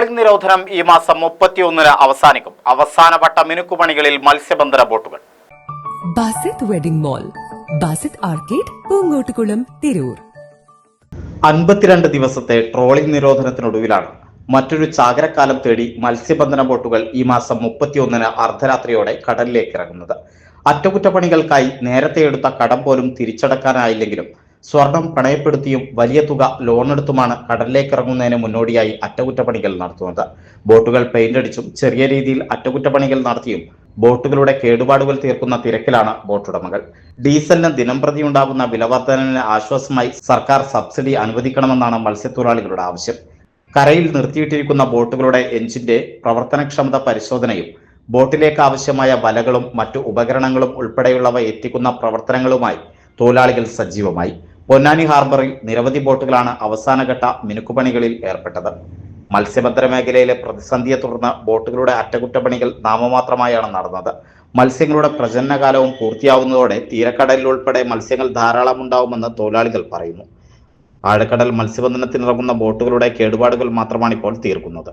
Trawling നിരോധനം ഈ മാസം 31-ന് അവസാനിക്കും. അവസാനവട്ട മിനുക്കുപണികളിൽ മത്സ്യബന്ധന ബോട്ടുകൾ. Basith wedding mall, Basith arcade, Poonkottukulam, Tirur. 52 ദിവസത്തെ ട്രോളിംഗ് നിരോധനത്തിനൊടുവിലാണ് മറ്റൊരു ചാകരക്കാലം തേടി മത്സ്യബന്ധന ബോട്ടുകൾ ഈ മാസം 31-ന് അർദ്ധരാത്രിയോടെ കടലിലേക്ക് ഇറങ്ങുന്നത്. അറ്റകുറ്റപ്പണികൾക്കായി നേരത്തെ എടുത്ത കടം പോലും തിരിച്ചടക്കാനായില്ലെങ്കിലും സ്വർണം പണയപ്പെടുത്തിയും വലിയ തുക ലോണെടുത്തുമാണ് കടലിലേക്ക് ഇറങ്ങുന്നതിന് മുന്നോടിയായി അറ്റകുറ്റപ്പണികൾ നടത്തുന്നത്. ബോട്ടുകൾ പെയിന്റ് അടിച്ചും ചെറിയ രീതിയിൽ അറ്റകുറ്റപ്പണികൾ നടത്തിയും ബോട്ടുകളുടെ കേടുപാടുകൾ തീർക്കുന്ന തിരക്കിലാണ് ബോട്ടുടമകൾ. ഡീസലിന് ദിനംപ്രതി ഉണ്ടാകുന്ന വിലവർധനവിന് ആശ്വാസമായി സർക്കാർ സബ്സിഡി അനുവദിക്കണമെന്നാണ് മത്സ്യത്തൊഴിലാളികളുടെ ആവശ്യം. കരയിൽ നിർത്തിയിട്ടിരിക്കുന്ന ബോട്ടുകളുടെ എഞ്ചിന്റെ പ്രവർത്തനക്ഷമത പരിശോധനയും ബോട്ടിലേക്ക് ആവശ്യമായ വലകളും മറ്റു ഉപകരണങ്ങളും ഉൾപ്പെടെയുള്ളവ എത്തിക്കുന്ന പ്രവർത്തനങ്ങളുമായി തൊഴിലാളികൾ സജീവമായി. പൊന്നാനി ഹാർബറിൽ നിരവധി ബോട്ടുകളാണ് അവസാനഘട്ട മിനുക്കുപണികളിൽ ഏർപ്പെട്ടത്. മത്സ്യബന്ധന മേഖലയിലെ പ്രതിസന്ധിയെ തുടർന്ന് ബോട്ടുകളുടെ അറ്റകുറ്റപ്പണികൾ നാമമാത്രമായാണ് നടന്നത്. മത്സ്യങ്ങളുടെ പ്രജനനകാലവും പൂർത്തിയാവുന്നതോടെ തീരക്കടലിൽ ഉൾപ്പെടെ മത്സ്യങ്ങൾ ധാരാളം ഉണ്ടാവുമെന്ന് തൊഴിലാളികൾ പറയുന്നു. ആഴക്കടൽ മത്സ്യബന്ധനത്തിനിറങ്ങുന്ന ബോട്ടുകളുടെ കേടുപാടുകൾ മാത്രമാണ് ഇപ്പോൾ തീർക്കുന്നത്.